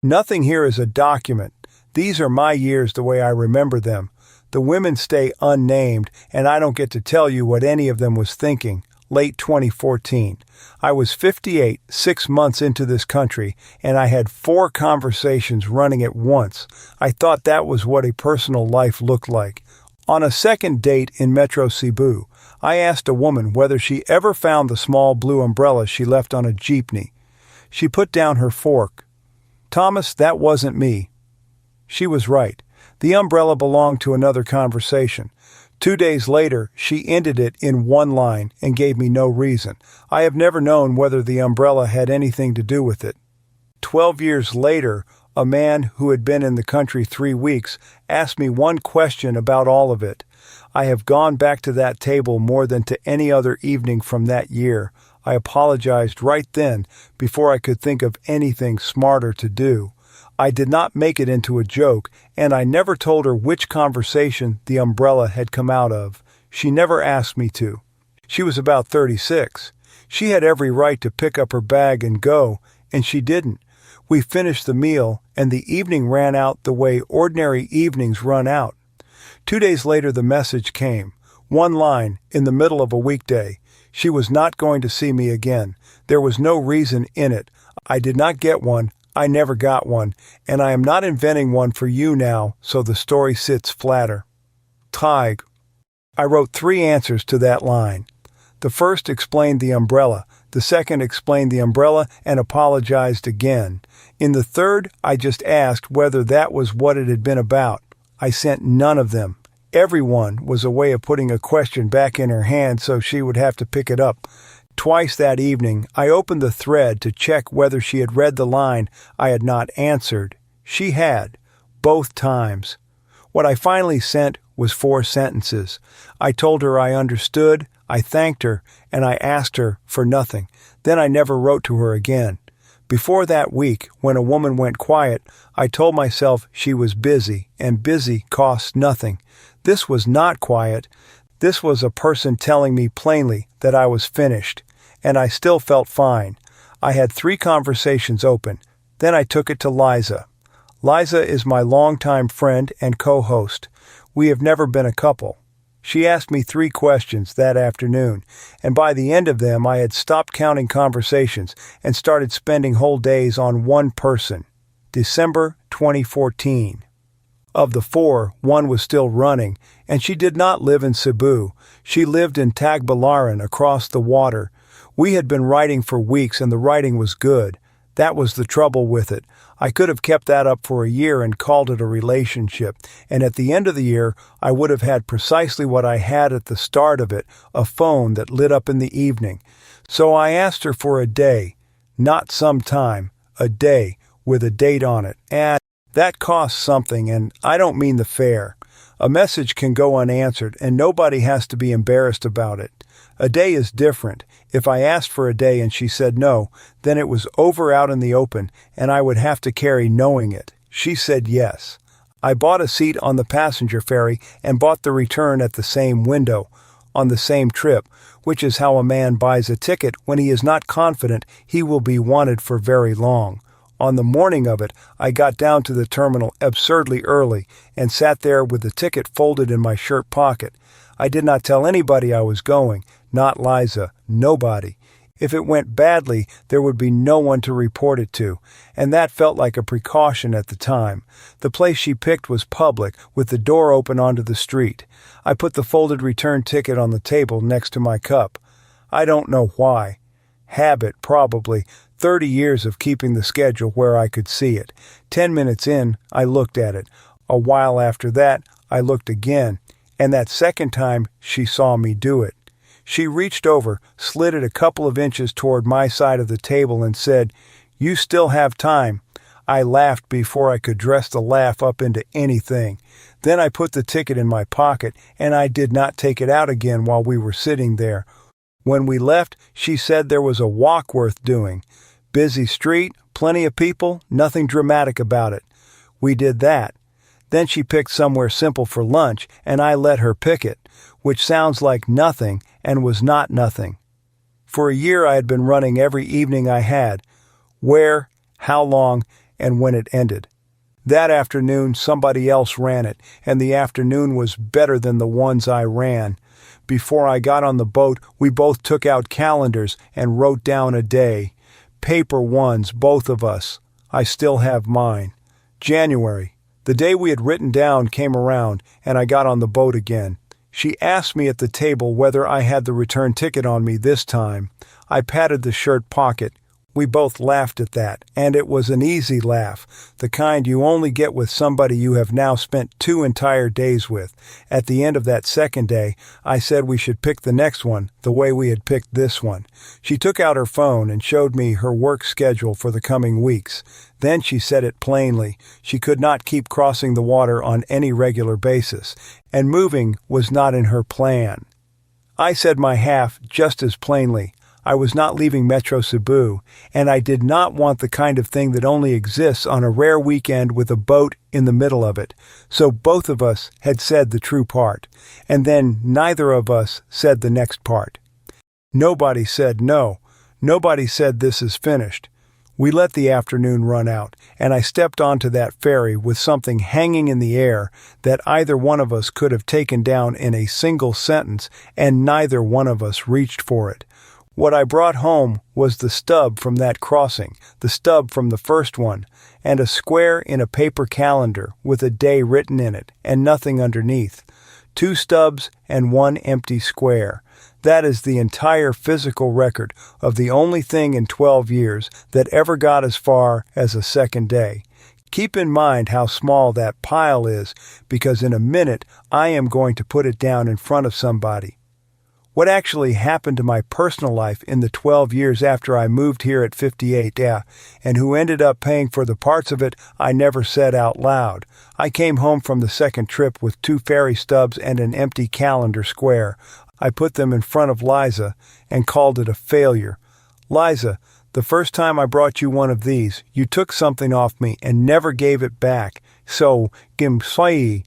Nothing here is a document. These are my years the way I remember them. The women stay unnamed, and I don't get to tell you what any of them was thinking. Late 2014. I was 58, 6 months into this country, and I had 4 conversations running at once. I thought that was what a personal life looked like. On a second date in Metro Cebu, I asked a woman whether she ever found the small blue umbrella she left on a jeepney. She put down her fork. "Thomas, that wasn't me." She was right. The umbrella belonged to another conversation. 2 days later, she ended it in one line and gave me no reason. I have never known whether the umbrella had anything to do with it. 12 years later, a man who had been in the country 3 weeks asked me one question about all of it. I have gone back to that table more than to any other evening from that year. I apologized right then before I could think of anything smarter to do. I did not make it into a joke, and I never told her which conversation the umbrella had come out of. She never asked me to. She was about 36. She had every right to pick up her bag and go, and she didn't. We finished the meal, and the evening ran out the way ordinary evenings run out. 2 days later the message came. One line, in the middle of a weekday. She was not going to see me again. There was no reason in it. I did not get one. I never got one, and I am not inventing one for you now, so the story sits flatter. Tig. I wrote 3 answers to that line. The first explained the umbrella. The second explained the umbrella and apologized again. In the third, I just asked whether that was what it had been about. I sent none of them. Everyone was a way of putting a question back in her hand so she would have to pick it up. Twice that evening, I opened the thread to check whether she had read the line I had not answered. She had, both times. What I finally sent was 4 sentences. I told her I understood, I thanked her, and I asked her for nothing. Then I never wrote to her again. Before that week, when a woman went quiet, I told myself she was busy, and busy costs nothing. This was not quiet. This was a person telling me plainly that I was finished, and I still felt fine. I had 3 conversations open. Then I took it to Liza. Liza is my longtime friend and co-host. We have never been a couple. She asked me 3 questions that afternoon, and by the end of them I had stopped counting conversations and started spending whole days on one person. December 2014. Of the 4, 1 was still running, and she did not live in Cebu. She lived in Tagbilaran across the water. We had been writing for weeks and the writing was good. That was the trouble with it. I could have kept that up for a year and called it a relationship, and at the end of the year I would have had precisely what I had at the start of it, a phone that lit up in the evening. So I asked her for a day, not some time, a day, with a date on it, and that costs something, and I don't mean the fare. A message can go unanswered, and nobody has to be embarrassed about it. A day is different. If I asked for a day and she said no, then it was over out in the open, and I would have to carry knowing it. She said yes. I bought a seat on the passenger ferry and bought the return at the same window, on the same trip, which is how a man buys a ticket when he is not confident he will be wanted for very long. On the morning of it, I got down to the terminal absurdly early and sat there with the ticket folded in my shirt pocket. I did not tell anybody I was going, not Liza, nobody. If it went badly, there would be no one to report it to, and that felt like a precaution at the time. The place she picked was public, with the door open onto the street. I put the folded return ticket on the table next to my cup. I don't know why. Habit, probably. 30 years of keeping the schedule where I could see it. 10 minutes in, I looked at it. A while after that, I looked again, and that second time she saw me do it. She reached over, slid it a couple of inches toward my side of the table and said, "You still have time." I laughed before I could dress the laugh up into anything. Then I put the ticket in my pocket, and I did not take it out again while we were sitting there. When we left, she said there was a walk worth doing. Busy street, plenty of people, nothing dramatic about it. We did that. Then she picked somewhere simple for lunch, and I let her pick it, which sounds like nothing and was not nothing. For a year I had been running every evening I had. Where, how long, and when it ended. That afternoon, somebody else ran it, and the afternoon was better than the ones I ran. Before I got on the boat, we both took out calendars and wrote down a day. Paper ones, both of us. I still have mine. January. The day we had written down came around, and I got on the boat again. She asked me at the table whether I had the return ticket on me this time. I patted the shirt pocket. We both laughed at that, and it was an easy laugh, the kind you only get with somebody you have now spent 2 entire days with. At the end of that second day, I said we should pick the next one, the way we had picked this one. She took out her phone and showed me her work schedule for the coming weeks. Then she said it plainly. She could not keep crossing the water on any regular basis, and moving was not in her plan. I said my half just as plainly. I was not leaving Metro Cebu, and I did not want the kind of thing that only exists on a rare weekend with a boat in the middle of it. So both of us had said the true part, and then neither of us said the next part. Nobody said no. Nobody said this is finished. We let the afternoon run out, and I stepped onto that ferry with something hanging in the air that either one of us could have taken down in a single sentence, and neither one of us reached for it. What I brought home was the stub from that crossing, the stub from the first one, and a square in a paper calendar with a day written in it and nothing underneath. 2 stubs and 1 empty square. That is the entire physical record of the only thing in 12 years that ever got as far as a second day. Keep in mind how small that pile is, because in a minute I am going to put it down in front of somebody. What actually happened to my personal life in the 12 years after I moved here at 58, and who ended up paying for the parts of it I never said out loud. I came home from the second trip with 2 ferry stubs and an empty calendar square. I put them in front of Liza and called it a failure. Liza, the first time I brought you one of these, you took something off me and never gave it back. So, gimsai.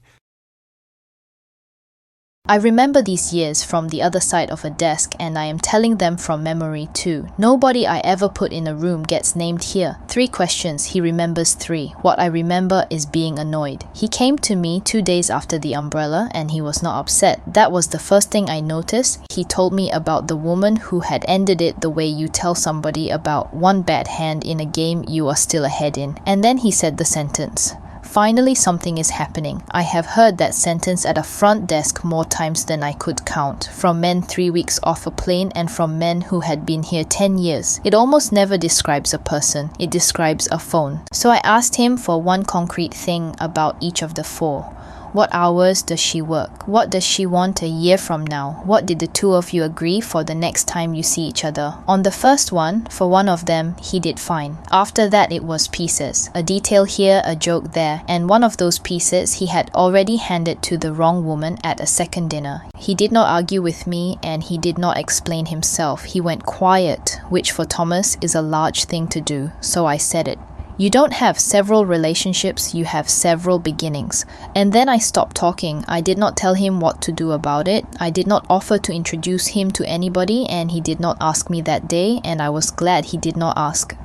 I remember these years from the other side of a desk, and I am telling them from memory too. Nobody I ever put in a room gets named here. 3 questions, he remembers 3. What I remember is being annoyed. He came to me 2 days after the umbrella, and he was not upset. That was the first thing I noticed. He told me about the woman who had ended it the way you tell somebody about one bad hand in a game you are still ahead in. And then he said the sentence. Finally, something is happening. I have heard that sentence at a front desk more times than I could count, from men 3 weeks off a plane and from men who had been here 10 years. It almost never describes a person. It describes a phone. So I asked him for one concrete thing about each of the 4. What hours does she work? What does she want a year from now? What did the 2 of you agree for the next time you see each other? On the first one, for one of them, he did fine. After that, it was pieces. A detail here, a joke there. And one of those pieces he had already handed to the wrong woman at a second dinner. He did not argue with me, and he did not explain himself. He went quiet, which for Thomas is a large thing to do, so I said it. You don't have several relationships, you have several beginnings. And then I stopped talking. I did not tell him what to do about it. I did not offer to introduce him to anybody, and he did not ask me that day, and I was glad he did not ask.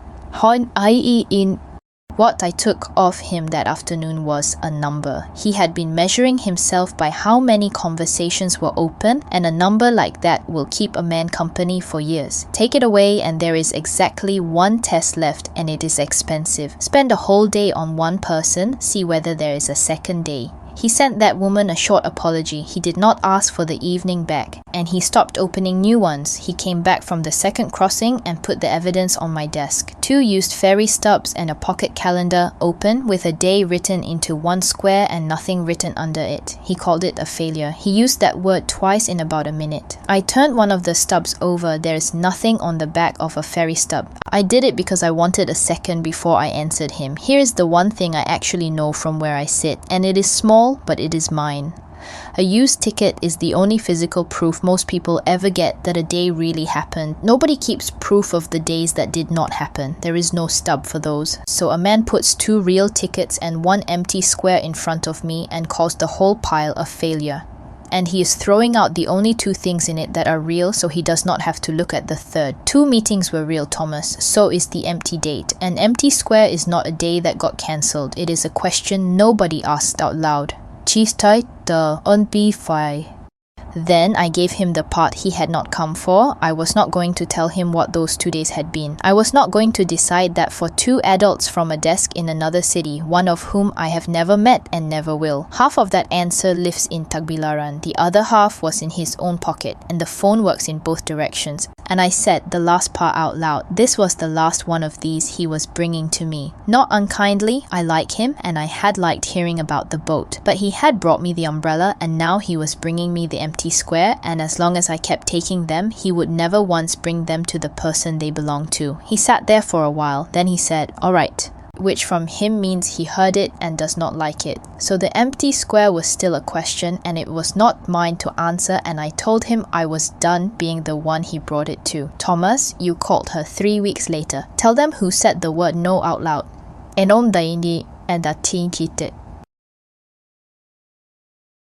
What I took of him that afternoon was a number. He had been measuring himself by how many conversations were open, and a number like that will keep a man company for years. Take it away and there is exactly 1 test left, and it is expensive. Spend a whole day on one person, see whether there is a second day. He sent that woman a short apology. He did not ask for the evening back, and he stopped opening new ones. He came back from the second crossing and put the evidence on my desk. 2 used ferry stubs and a pocket calendar, open, with a day written into 1 square and nothing written under it. He called it a failure. He used that word twice in about a minute. I turned one of the stubs over. There is nothing on the back of a ferry stub. I did it because I wanted a second before I answered him. Here is the one thing I actually know from where I sit, and it is small, but it is mine. A used ticket is the only physical proof most people ever get that a day really happened. Nobody keeps proof of the days that did not happen. There is no stub for those. So a man puts 2 real tickets and 1 empty square in front of me and calls the whole pile a failure. and he is throwing out the only 2 things in it that are real so he does not have to look at the third. 2 meetings were real, Thomas. So is the empty date. An empty square is not a day that got cancelled. It is a question nobody asked out loud. Cheese tight the unbe fi. Then I gave him the part he had not come for. I was not going to tell him what those 2 days had been. I was not going to decide that for 2 adults from a desk in another city, one of whom I have never met and never will. Half of that answer lives in Tagbilaran. The other half was in his own pocket, and the phone works in both directions. And I said the last part out loud. This was the last one of these he was bringing to me. Not unkindly, I like him, and I had liked hearing about the boat. But he had brought me the umbrella, and now he was bringing me the empty square, and as long as I kept taking them, he would never once bring them to the person they belonged to. He sat there for a while, then he said, "All right," which from him means he heard it and does not like it. So the empty square was still a question, and it was not mine to answer, and I told him I was done being the one he brought it to. Thomas, you called her 3 weeks later. Tell them who said the word no out loud. Enom daini and datin kite.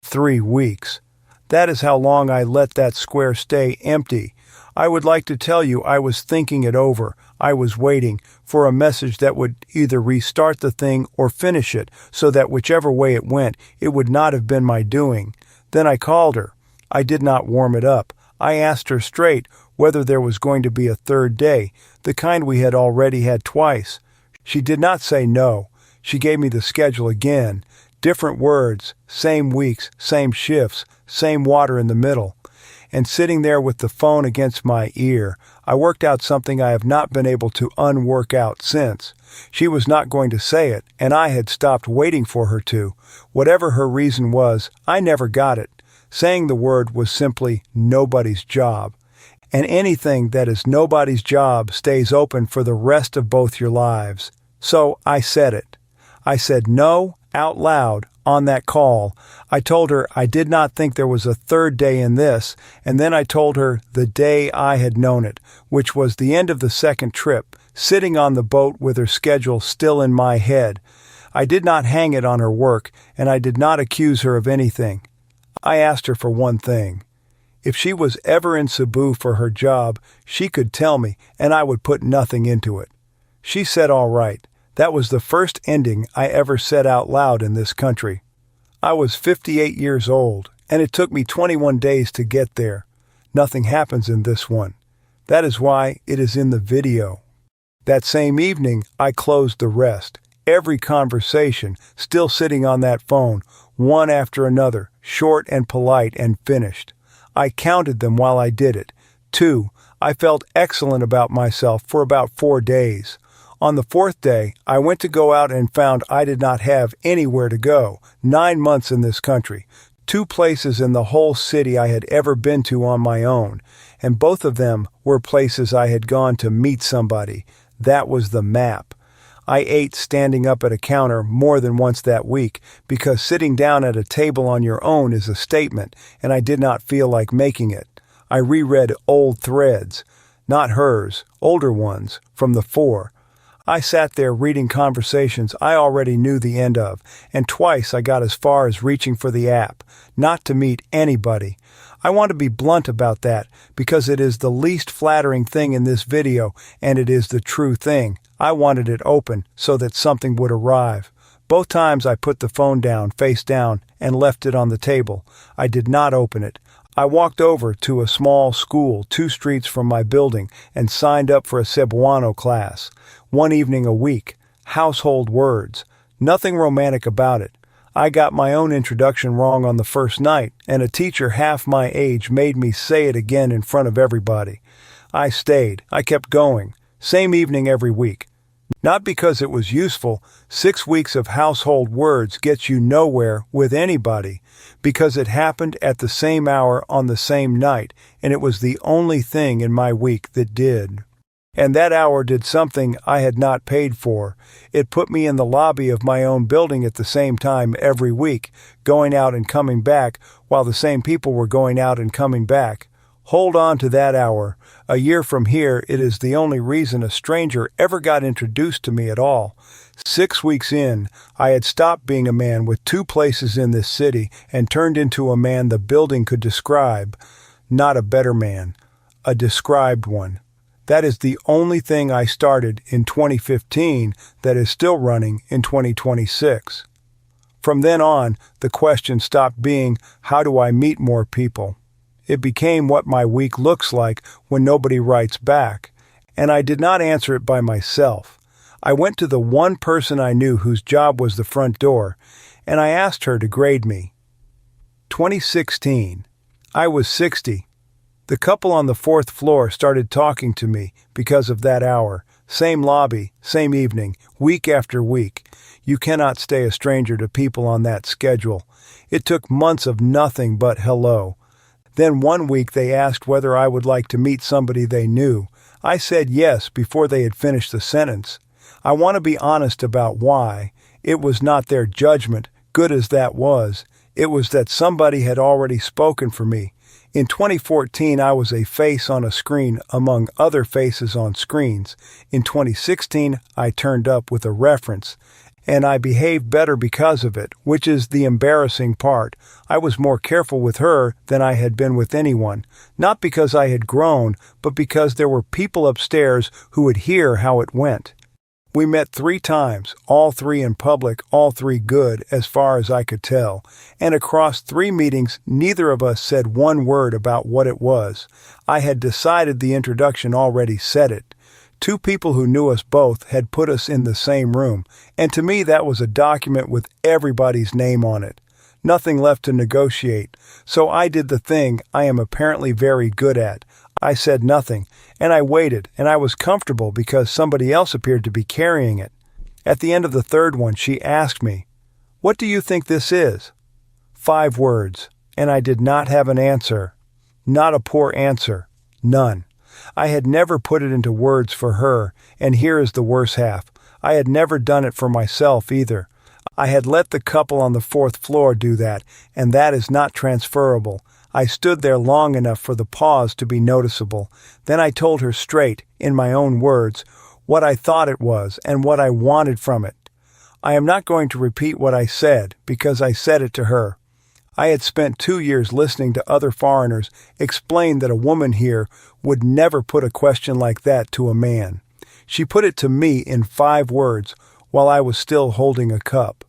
3 weeks. That is how long I let that square stay empty. I would like to tell you I was thinking it over. I was waiting for a message that would either restart the thing or finish it, so that whichever way it went, it would not have been my doing. Then I called her. I did not warm it up. I asked her straight whether there was going to be a 3rd day, the kind we had already had twice. She did not say no. She gave me the schedule again. Different words, same weeks, same shifts, same water in the middle. And sitting there with the phone against my ear, I worked out something I have not been able to unwork out since. She was not going to say it, and I had stopped waiting for her to. Whatever her reason was, I never got it. Saying the word was simply nobody's job. And anything that is nobody's job stays open for the rest of both your lives. So I said it. I said no out loud on that call. I told her I did not think there was a 3rd day in this, and then I told her the day I had known it, which was the end of the 2nd trip, sitting on the boat with her schedule still in my head. I did not hang it on her work, and I did not accuse her of anything. I asked her for one thing. If she was ever in Cebu for her job, she could tell me, and I would put nothing into it. She said all right. That was the first ending I ever said out loud in this country. I was 58 years old, and it took me 21 days to get there. Nothing happens in this one. That is why it is in the video. That same evening, I closed the rest. Every conversation, still sitting on that phone, one after another, short and polite and finished. I counted them while I did it. 2. I felt excellent about myself for about 4 days. On the 4th day, I went to go out and found I did not have anywhere to go. 9 months in this country. 2 places in the whole city I had ever been to on my own, and both of them were places I had gone to meet somebody. That was the map. I ate standing up at a counter more than once that week, because sitting down at a table on your own is a statement, and I did not feel like making it. I reread old threads, not hers, older ones, from the 4. I sat there reading conversations I already knew the end of, and twice I got as far as reaching for the app, not to meet anybody. I want to be blunt about that, because it is the least flattering thing in this video, and it is the true thing. I wanted it open so that something would arrive. Both times I put the phone down, face down, and left it on the table. I did not open it. I walked over to a small school 2 streets from my building and signed up for a Cebuano class. 1 evening a week. Household words. Nothing romantic about it. I got my own introduction wrong on the first night, and a teacher half my age made me say it again in front of everybody. I stayed. I kept going. Same evening every week. Not because it was useful. 6 weeks of household words gets you nowhere with anybody, because it happened at the same hour on the same night, and it was the only thing in my week that did. And that hour did something I had not paid for. It put me in the lobby of my own building at the same time every week, going out and coming back, while the same people were going out and coming back. Hold on to that hour. A year from here, it is the only reason a stranger ever got introduced to me at all. 6 weeks in, I had stopped being a man with 2 places in this city and turned into a man the building could describe. Not a better man, a described one. That is the only thing I started in 2015 that is still running in 2026. From then on, the question stopped being, how do I meet more people? It became what my week looks like when nobody writes back, and I did not answer it by myself. I went to the one person I knew whose job was the front door, and I asked her to grade me. 2016. I was 60. The couple on the 4th floor started talking to me because of that hour. Same lobby, same evening, week after week. You cannot stay a stranger to people on that schedule. It took months of nothing but hello. Then one week they asked whether I would like to meet somebody they knew. I said yes before they had finished the sentence. I want to be honest about why. It was not their judgment, good as that was. It was that somebody had already spoken for me. In 2014, I was a face on a screen among other faces on screens. In 2016, I turned up with a reference, and I behaved better because of it, which is the embarrassing part. I was more careful with her than I had been with anyone, not because I had grown, but because there were people upstairs who would hear how it went. We met 3 times, all 3 in public, all 3 good, as far as I could tell, and across 3 meetings neither of us said one word about what it was. I had decided the introduction already said it. 2 people who knew us both had put us in the same room, and to me that was a document with everybody's name on it. Nothing left to negotiate, so I did the thing I am apparently very good at. I said nothing, and I waited, and I was comfortable because somebody else appeared to be carrying it. At the end of the 3rd one, she asked me, "What do you think this is?" 5 words, and I did not have an answer. Not a poor answer. None. I had never put it into words for her, and here is the worse half. I had never done it for myself either. I had let the couple on the 4th floor do that, and that is not transferable. I stood there long enough for the pause to be noticeable. Then I told her straight, in my own words, what I thought it was and what I wanted from it. I am not going to repeat what I said, because I said it to her. I had spent 2 years listening to other foreigners explain that a woman here would never put a question like that to a man. She put it to me in 5 words while I was still holding a cup.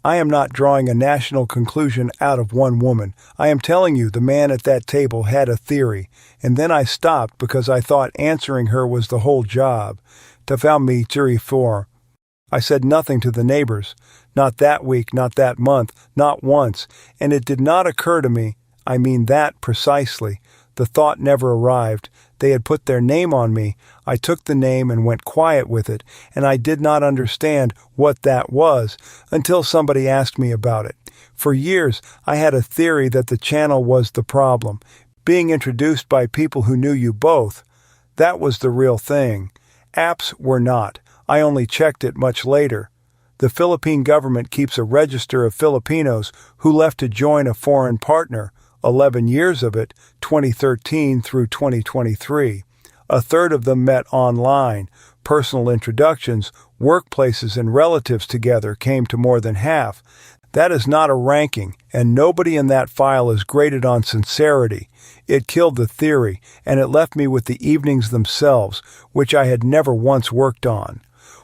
I am not drawing a national conclusion out of one woman. I am telling you the man at that table had a theory, and then I stopped because I thought answering her was the whole job. I said nothing to the neighbors. Not that week, not that month, not once, and it did not occur to me. I mean that precisely. The thought never arrived. They had put their name on me. I took the name and went quiet with it, and I did not understand what that was until somebody asked me about it. For years, I had a theory that the channel was the problem. Being introduced by people who knew you both, that was the real thing. Apps were not. I only checked it much later. The Philippine government keeps a register of Filipinos who left to join a foreign partner, 11 years of it, 2013 through 2023. A third of them met online. Personal introductions, workplaces, and relatives together came to more than half. That is not a ranking, and nobody in that file is graded on sincerity. It killed the theory, and it left me with the evenings themselves, which I had never once worked on.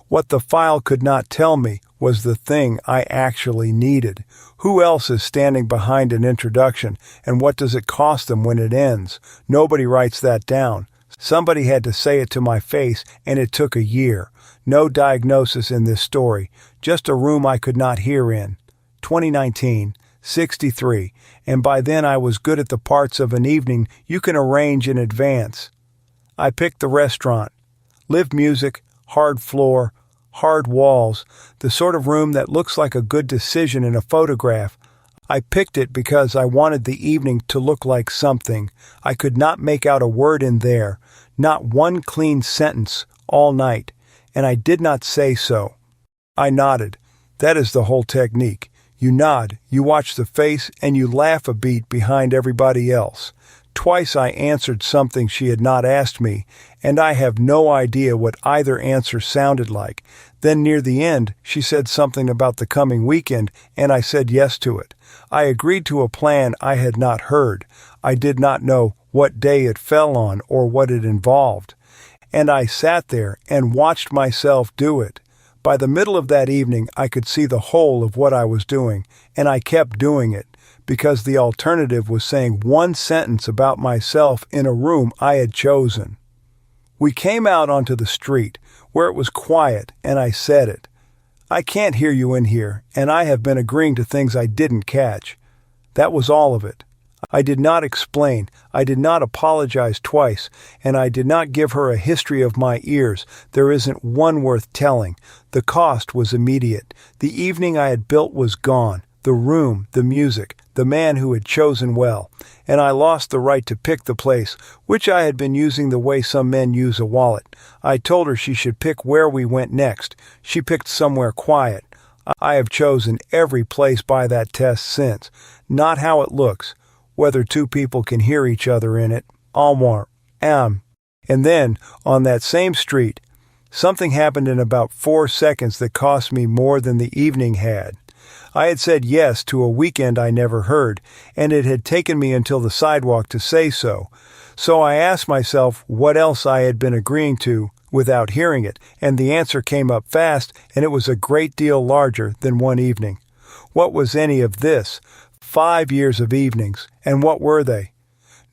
What the file could not tell me was the thing I actually needed. Who else is standing behind an introduction, and what does it cost them when it ends? Nobody writes that down. Somebody had to say it to my face, and it took a year. No diagnosis in this story, just a room I could not hear in. 2019, 63, and by then I was good at the parts of an evening you can arrange in advance. I picked the restaurant. Live music, hard floor, hard walls, the sort of room that looks like a good decision in a photograph. I picked it because I wanted the evening to look like something. I could not make out a word in there, not one clean sentence, all night, and I did not say so. I nodded. That is the whole technique. You nod, you watch the face, and you laugh a beat behind everybody else. Twice I answered something she had not asked me, and I have no idea what either answer sounded like. Then near the end, she said something about the coming weekend, and I said yes to it. I agreed to a plan I had not heard. I did not know what day it fell on or what it involved. And I sat there and watched myself do it. By the middle of that evening, I could see the whole of what I was doing, and I kept doing it, because the alternative was saying one sentence about myself in a room I had chosen. We came out onto the street, where it was quiet, and I said it. I can't hear you in here, and I have been agreeing to things I didn't catch. That was all of it. I did not explain, I did not apologize twice, and I did not give her a history of my ears. There isn't one worth telling. The cost was immediate. The evening I had built was gone. The room, the music, the man who had chosen well, and I lost the right to pick the place, which I had been using the way some men use a wallet. I told her she should pick where we went next. She picked somewhere quiet. I have chosen every place by that test since. Not how it looks, whether two people can hear each other in it. And then, on that same street, something happened in about 4 seconds that cost me more than the evening had. I had said yes to a weekend I never heard, and it had taken me until the sidewalk to say so. So I asked myself what else I had been agreeing to without hearing it, and the answer came up fast, and it was a great deal larger than one evening. What was any of this? 5 years of evenings, and what were they?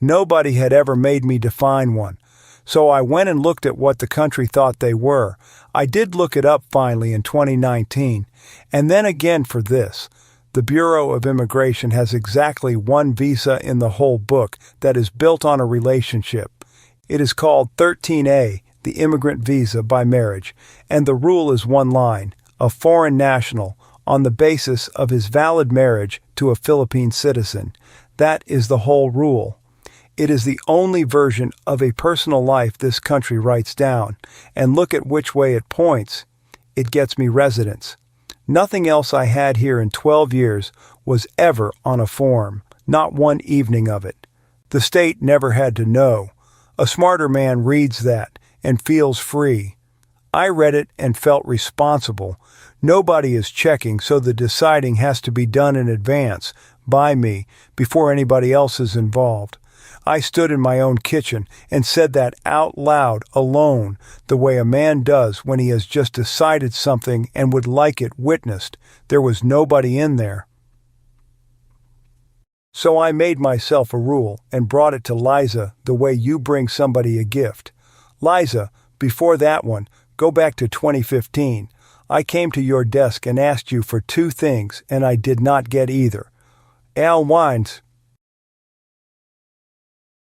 Nobody had ever made me define one. So I went and looked at what the country thought they were. I did look it up finally in 2019, and then again for this. The Bureau of Immigration has exactly one visa in the whole book that is built on a relationship. It is called 13A, the immigrant visa by marriage, and the rule is one line: a foreign national, on the basis of his valid marriage to a Philippine citizen. That is the whole rule. It is the only version of a personal life this country writes down, and look at which way it points. It gets me residence. Nothing else I had here in 12 years was ever on a form, not one evening of it. The state never had to know. A smarter man reads that and feels free. I read it and felt responsible. Nobody is checking, so the deciding has to be done in advance, by me, before anybody else is involved. I stood in my own kitchen and said that out loud, alone, the way a man does when he has just decided something and would like it witnessed. There was nobody in there. So I made myself a rule and brought it to Liza the way you bring somebody a gift. Liza, before that one, go back to 2015. I came to your desk and asked you for 2 things, and I did not get either. Al Wines.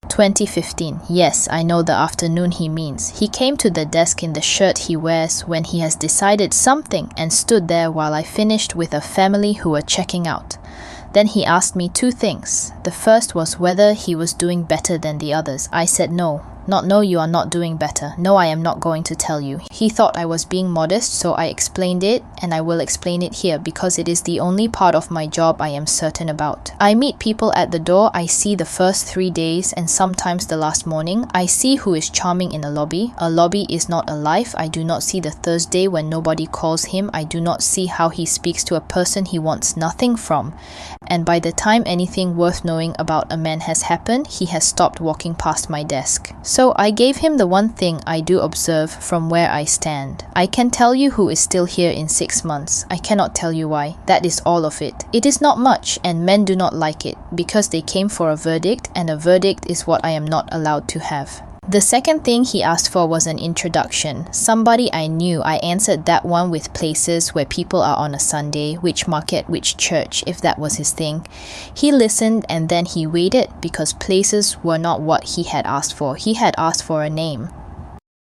2015. Yes, I know the afternoon he means. He came to the desk in the shirt he wears when he has decided something and stood there while I finished with a family who were checking out. Then he asked me 2 things. The first was whether he was doing better than the others. I said no. Not no, you are not doing better. No, I am not going to tell you. He thought I was being modest, so I explained it, and I will explain it here because it is the only part of my job I am certain about. I meet people at the door. I see the first 3 days and sometimes the last morning. I see who is charming in a lobby. A lobby is not a life. I do not see the Thursday when nobody calls him. I do not see how he speaks to a person he wants nothing from. And by the time anything worth knowing about a man has happened, he has stopped walking past my desk. So I gave him the one thing I do observe from where I stand. I can tell you who is still here in 6 months. I cannot tell you why. That is all of it. It is not much, and men do not like it, because they came for a verdict, and a verdict is what I am not allowed to have. The second thing he asked for was an introduction. Somebody I knew. I answered that one with places where people are on a Sunday, which market, which church, if that was his thing. He listened and then he waited because places were not what he had asked for. He had asked for a name.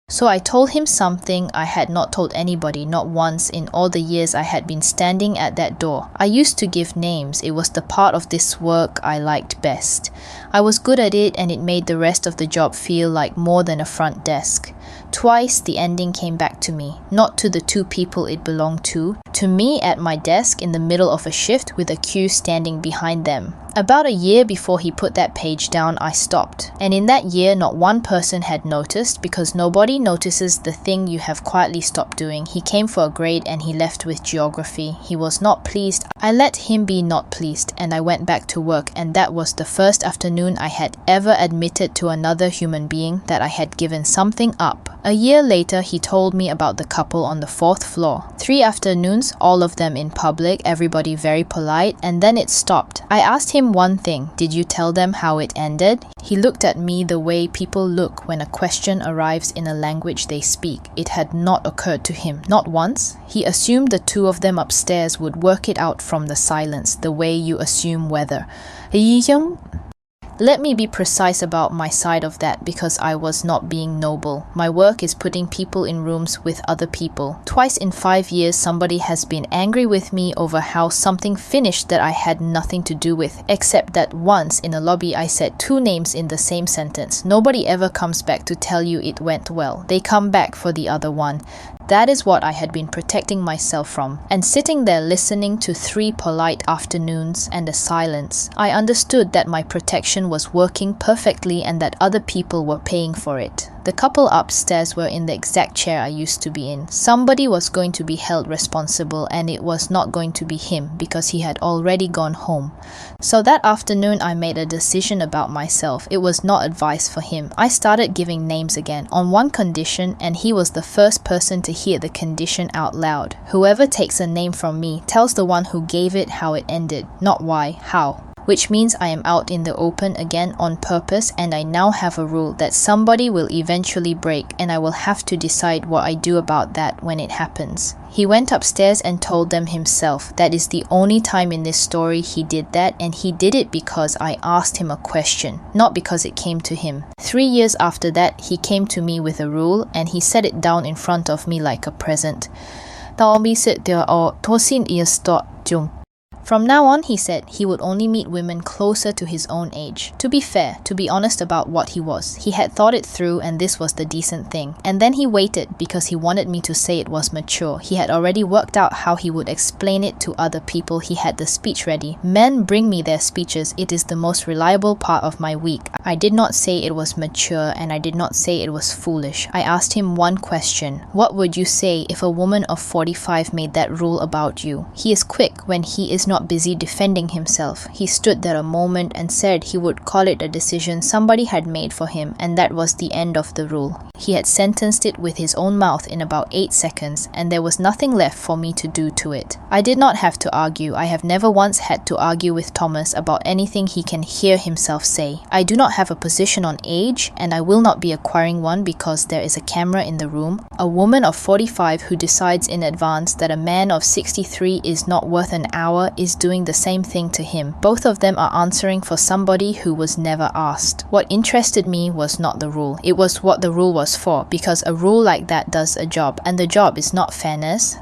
So I told him something I had not told anybody, not once in all the years I had been standing at that door. I used to give names. It was the part of this work I liked best. I was good at it, and it made the rest of the job feel like more than a front desk. Twice the ending came back to me, not to the 2 people it belonged to me at my desk in the middle of a shift with a queue standing behind them. About a year before he put that page down, I stopped. And in that year, not one person had noticed, because nobody notices the thing you have quietly stopped doing. He came for a grade and he left with geography. He was not pleased. I let him be not pleased, and I went back to work, and that was the first afternoon I had ever admitted to another human being that I had given something up. A year later, he told me about the couple on the 4th floor. 3 afternoons, all of them in public, everybody very polite, and then it stopped. I asked him one thing: did you tell them how it ended? He looked at me the way people look when a question arrives in a language they speak. It had not occurred to him, not once. He assumed the two of them upstairs would work it out from the silence, the way you assume weather. Let me be precise about my side of that, because I was not being noble. My work is putting people in rooms with other people. Twice in 5 years, somebody has been angry with me over how something finished that I had nothing to do with, except that once in a lobby I said 2 names in the same sentence. Nobody ever comes back to tell you it went well. They come back for the other one. That is what I had been protecting myself from. And sitting there listening to 3 polite afternoons and the silence, I understood that my protection was working perfectly and that other people were paying for it. The couple upstairs were in the exact chair I used to be in. Somebody was going to be held responsible, and it was not going to be him, because he had already gone home. So that afternoon I made a decision about myself. It was not advice for him. I started giving names again, on one condition, and he was the first person to hear the condition out loud. Whoever takes a name from me tells the one who gave it how it ended, not why, how. Which means I am out in the open again on purpose, and I now have a rule that somebody will eventually break, and I will have to decide what I do about that when it happens. He went upstairs and told them himself. That is the only time in this story he did that, and he did it because I asked him a question, not because it came to him. 3 years after that, he came to me with a rule, and he set it down in front of me like a present. From now on, he said, he would only meet women closer to his own age. To be fair, to be honest about what he was, he had thought it through, and this was the decent thing. And then he waited because he wanted me to say it was mature. He had already worked out how he would explain it to other people. He had the speech ready. Men bring me their speeches. It is the most reliable part of my week. I did not say it was mature, and I did not say it was foolish. I asked him one question. What would you say if a woman of 45 made that rule about you? He is quick when he is not busy defending himself. He stood there a moment and said he would call it a decision somebody had made for him, and that was the end of the rule. He had sentenced it with his own mouth in about 8 seconds, and there was nothing left for me to do to it. I did not have to argue. I have never once had to argue with Thomas about anything he can hear himself say. I do not have a position on age, and I will not be acquiring one because there is a camera in the room. A woman of 45 who decides in advance that a man of 63 is not worth an hour is doing the same thing to him. Both of them are answering for somebody who was never asked. What interested me was not the rule. It was what the rule was for, because a rule like that does a job, and the job is not fairness.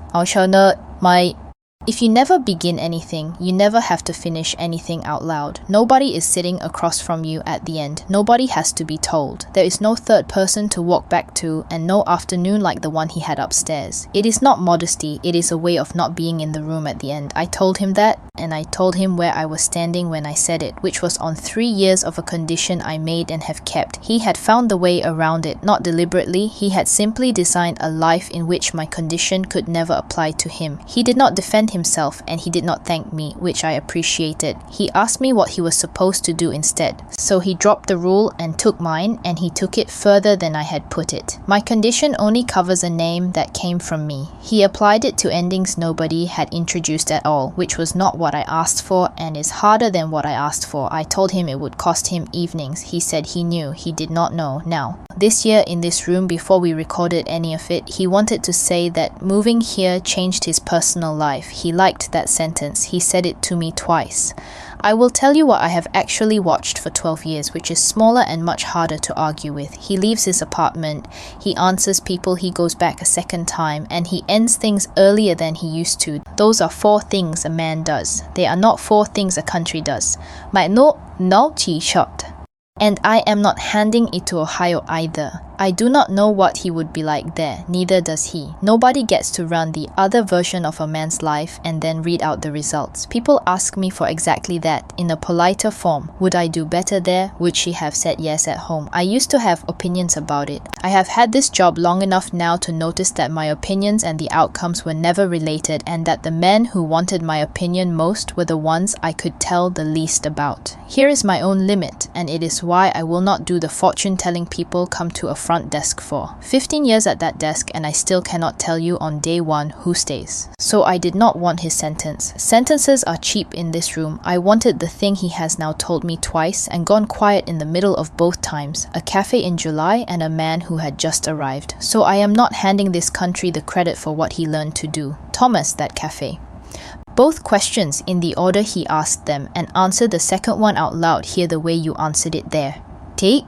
If you never begin anything, you never have to finish anything out loud. Nobody is sitting across from you at the end. Nobody has to be told. There is no third person to walk back to, and no afternoon like the one he had upstairs. It is not modesty, it is a way of not being in the room at the end. I told him that, and I told him where I was standing when I said it, which was on 3 years of a condition I made and have kept. He had found the way around it, not deliberately. He had simply designed a life in which my condition could never apply to him. He did not defend himself, and he did not thank me, which I appreciated. He asked me what he was supposed to do instead. So he dropped the rule and took mine, and he took it further than I had put it. My condition only covers a name that came from me. He applied it to endings nobody had introduced at all, which was not what I asked for and is harder than what I asked for. I told him it would cost him evenings. He said he knew. He did not know. Now, this year in this room, before we recorded any of it, he wanted to say that moving here changed his personal life. He liked that sentence. He said it to me twice. I will tell you what I have actually watched for 12 years, which is smaller and much harder to argue with. He leaves his apartment, he answers people, he goes back a second time, and he ends things earlier than he used to. Those are 4 things a man does. They are not 4 things a country does. My no t-shirt. And I am not handing it to Ohio either. I do not know what he would be like there, neither does he. Nobody gets to run the other version of a man's life and then read out the results. People ask me for exactly that, in a politer form. Would I do better there? Would she have said yes at home? I used to have opinions about it. I have had this job long enough now to notice that my opinions and the outcomes were never related, and that the men who wanted my opinion most were the ones I could tell the least about. Here is my own limit, and it is why I will not do the fortune-telling people come to a front desk for. 15 years at that desk and I still cannot tell you on day one who stays. So I did not want his sentence. Sentences are cheap in this room. I wanted the thing he has now told me twice and gone quiet in the middle of both times. A cafe in July and a man who had just arrived. So I am not handing this country the credit for what he learned to do. Thomas, that cafe. Both questions in the order he asked them, and answer the second one out loud here the way you answered it there. Take.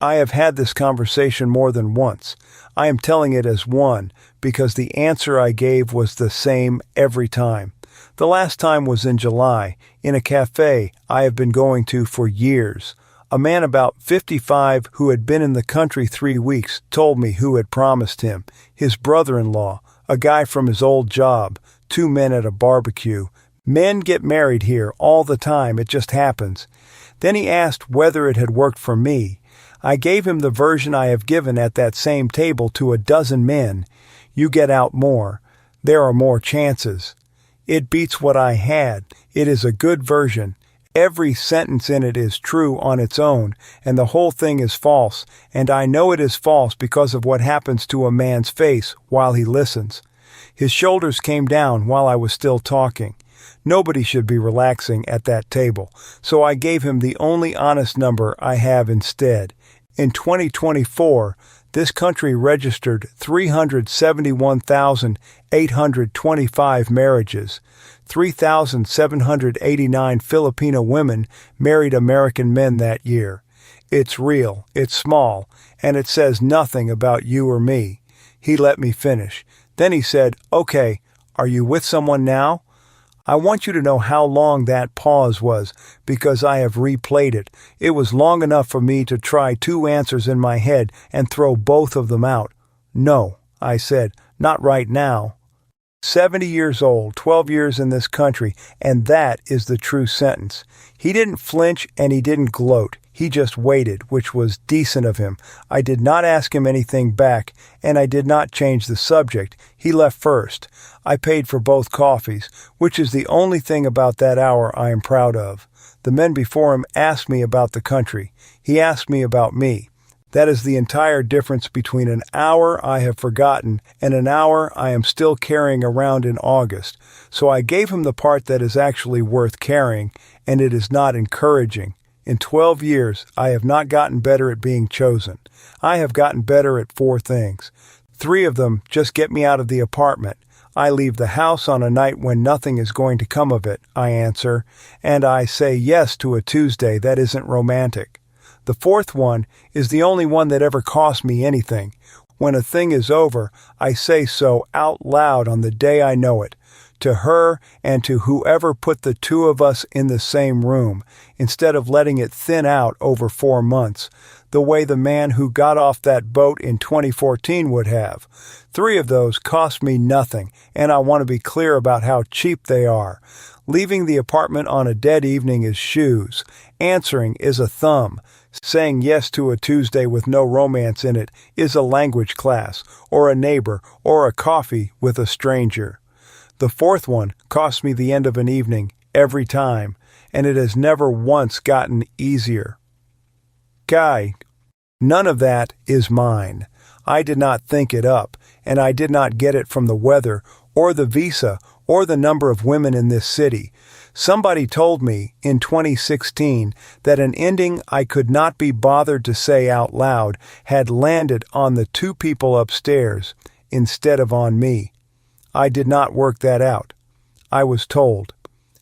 I have had this conversation more than once. I am telling it as one, because the answer I gave was the same every time. The last time was in July, in a cafe I have been going to for years. A man about 55 who had been in the country 3 weeks told me who had promised him. His brother-in-law, a guy from his old job, 2 men at a barbecue. Men get married here all the time, it just happens. Then he asked whether it had worked for me. I gave him the version I have given at that same table to a dozen men. You get out more. There are more chances. It beats what I had. It is a good version. Every sentence in it is true on its own, and the whole thing is false, and I know it is false because of what happens to a man's face while he listens. His shoulders came down while I was still talking. Nobody should be relaxing at that table, so I gave him the only honest number I have instead. In 2024, this country registered 371,825 marriages. 3,789 Filipino women married American men that year. It's real, it's small, and it says nothing about you or me. He let me finish. Then he said, "Okay, are you with someone now?" I want you to know how long that pause was, because I have replayed it. It was long enough for me to try 2 answers in my head and throw both of them out. "No," I said, "not right now." 70 years old, 12 years in this country, and that is the true sentence. He didn't flinch and he didn't gloat. He just waited, which was decent of him. I did not ask him anything back, and I did not change the subject. He left first. I paid for both coffees, which is the only thing about that hour I am proud of. The men before him asked me about the country. He asked me about me. That is the entire difference between an hour I have forgotten and an hour I am still carrying around in August. So I gave him the part that is actually worth carrying, and it is not encouraging. In 12 years, I have not gotten better at being chosen. I have gotten better at 4 things. 3 of them just get me out of the apartment. I leave the house on a night when nothing is going to come of it, I answer, and I say yes to a Tuesday that isn't romantic. The 4th one is the only one that ever cost me anything. When a thing is over, I say so out loud on the day I know it, to her and to whoever put the 2 of us in the same room, instead of letting it thin out over 4 months, the way the man who got off that boat in 2014 would have. 3 of those cost me nothing, and I want to be clear about how cheap they are. Leaving the apartment on a dead evening is shoes. Answering is a thumb. Saying yes to a Tuesday with no romance in it is a language class, or a neighbor, or a coffee with a stranger. The 4th one cost me the end of an evening every time, and it has never once gotten easier. Guy, none of that is mine. I did not think it up, and I did not get it from the weather, or the visa, or the number of women in this city. Somebody told me in 2016 that an ending I could not be bothered to say out loud had landed on the 2 people upstairs instead of on me. I did not work that out. I was told.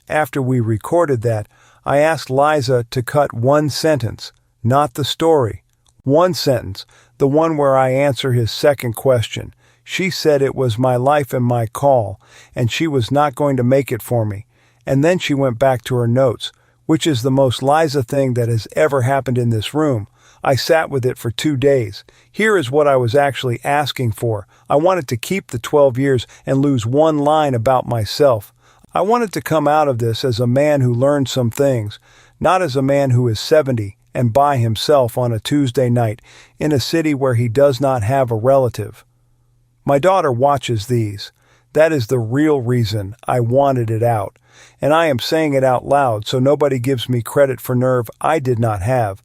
After we recorded that, I asked Liza to cut 1 sentence, not the story. 1 sentence, the one where I answer his second question. She said it was my life and my call, and she was not going to make it for me. And then she went back to her notes, which is the most Liza thing that has ever happened in this room. I sat with it for 2 days. Here is what I was actually asking for. I wanted to keep the 12 years and lose one line about myself. I wanted to come out of this as a man who learned some things, not as a man who is 70 and by himself on a Tuesday night in a city where he does not have a relative. My daughter watches these. That is the real reason I wanted it out, and I am saying it out loud so nobody gives me credit for nerve I did not have.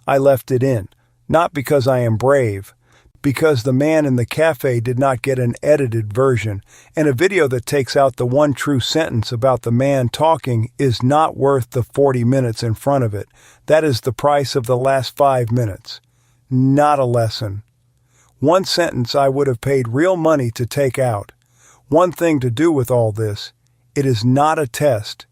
I left it in, not because I am brave, because the man in the cafe did not get an edited version, and a video that takes out the one true sentence about the man talking is not worth the 40 minutes in front of it. That is the price of the last 5 minutes. Not a lesson. One sentence I would have paid real money to take out. One thing to do with all this, it is not a test.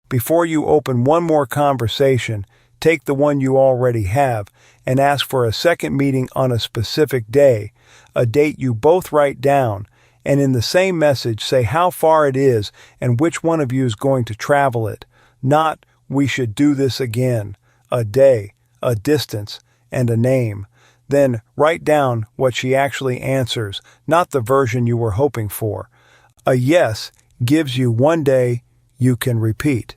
Before you open one more conversation, take the one you already have and ask for a second meeting on a specific day, a date you both write down, and in the same message say how far it is and which one of you is going to travel it. Not, we should do this again, a day, a distance, and a name. Then write down what she actually answers, not the version you were hoping for. A yes gives you one day you can repeat.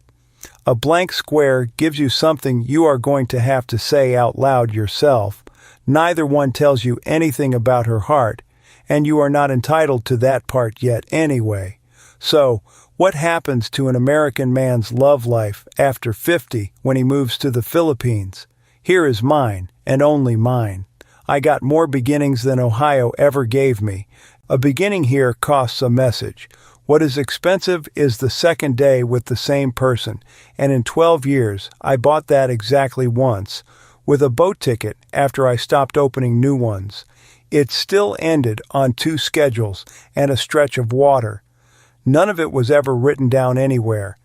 A blank square gives you something you are going to have to say out loud yourself. Neither one tells you anything about her heart, and you are not entitled to that part yet anyway. So, what happens to an American man's love life after 50 when he moves to the Philippines? Here is mine, and only mine. I got more beginnings than Ohio ever gave me. A beginning here costs a message. What is expensive is the second day with the same person, and in 12 years, I bought that exactly once, with a boat ticket after I stopped opening new ones. It still ended on 2 schedules and a stretch of water. None of it was ever written down anywhere.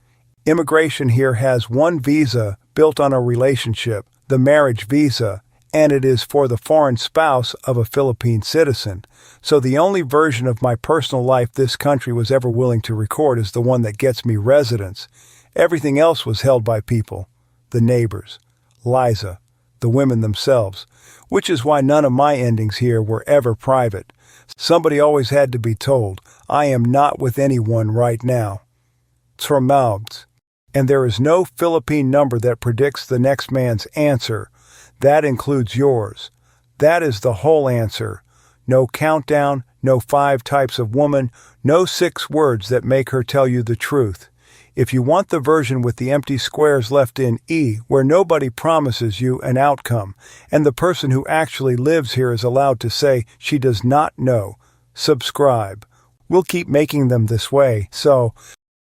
Immigration here has one visa built on a relationship, the marriage visa, and it is for the foreign spouse of a Philippine citizen. So the only version of my personal life this country was ever willing to record is the one that gets me residence. Everything else was held by people, the neighbors, Liza, the women themselves, which is why none of my endings here were ever private. Somebody always had to be told, I am not with anyone right now. Tramaubs. And there is no Philippine number that predicts the next man's answer. That includes yours. That is the whole answer. No countdown, no 5 types of woman, no 6 words that make her tell you the truth. If you want the version with the empty squares left in E, where nobody promises you an outcome, and the person who actually lives here is allowed to say she does not know, subscribe. We'll keep making them this way, so